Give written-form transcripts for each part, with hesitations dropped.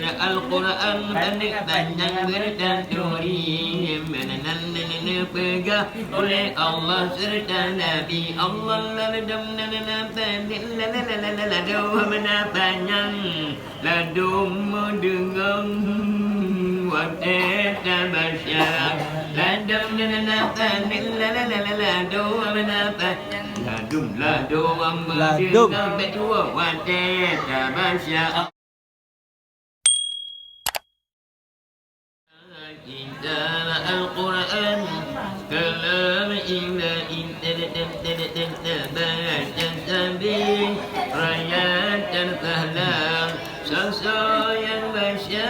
Al-Quran panjang berduri pegang oleh Allah serta Nabi Allah ladum panjang ladum dengang wadah tabasyar ladum ladum betua wadah tabasyar Al-Quran kalam ilahi baca sabih rakyat dan fahlam sasa yang baca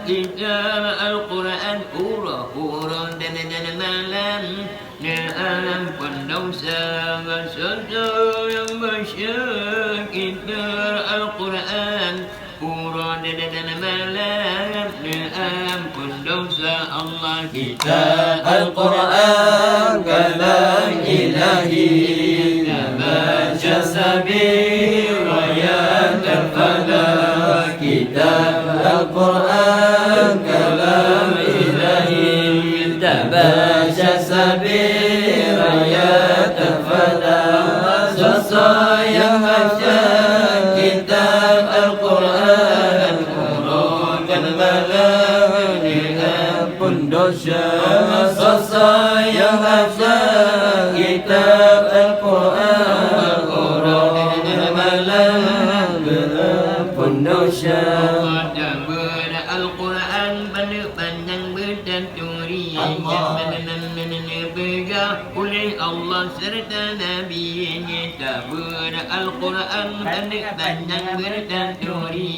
kitab Al-Quran huruf dan malam dalam pendosa sasa yang baca kitab Al-Quran huruf dan malam ampun dosa Allah kita Al-Quran kalam ilahi baca sabih rakyat terfalah kita Al-Quran kalam ilahi baca sabih rakyat terfalah sasa yang baca kitab Al-Quran huruf dan malam dosa sasa yang hafal kitab Al-Quran huruf dan malam pun dosa Al-Quran panjang berduri pegang oleh Allah serta Nabi kita Al-Quran panjang berduri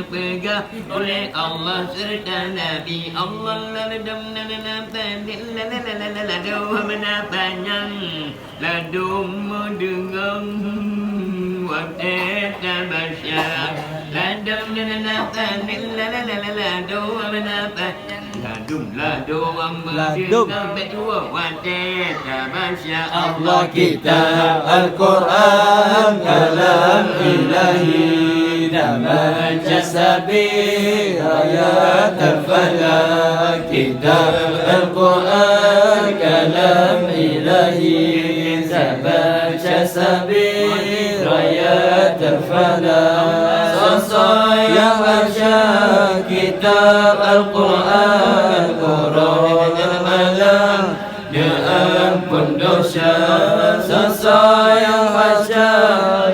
pegang oleh Allah serta Nabi Allah ladum panjang ladum dengang wadah tabasyar ladum betua wadah tabasyar Allah kita Al-Quran kalam ilahi baca sabih rakyat terfalah kitab Al-Quran kalam ilahi baca sabih rakyat terfalah sasa yang baca kitab Al-Quran huruf dan malam ampun dosa sasa yang baca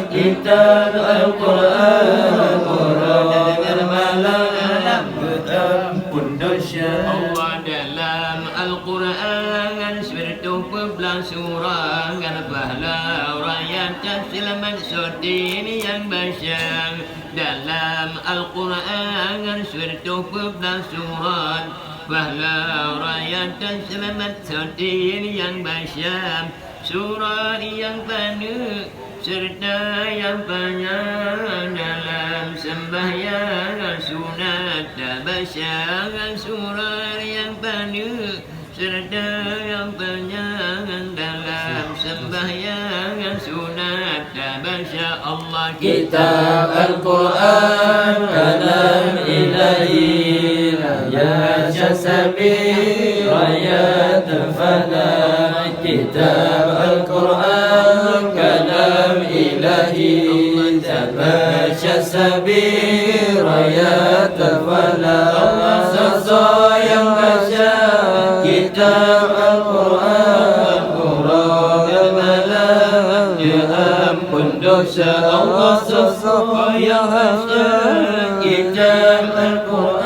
kitab Al-Quran huruf dan malam ampun dosa Allah dalam Al-Quran bertujuh surah pahala rakyat selamat sodin yang basyar dalam Al-Quran bertujuh surah pahala rakyat selamat sodin yang basyar surah yang penuh serta yang banyak dalam sembahyang sunat tabasyar surah yang penuh serta yang banyak dalam sembahyang sunat tabasyar Allah kitab Al-Quran kalam ilahi ya sabih rakyat terfalah kitab Al-Quran kalam ilahi baca sabih rakyat terfalah sasa yang baca kitab Al-Quran huruf dan malam ampun dosa Allah sasa yang baca kitab Al-Quran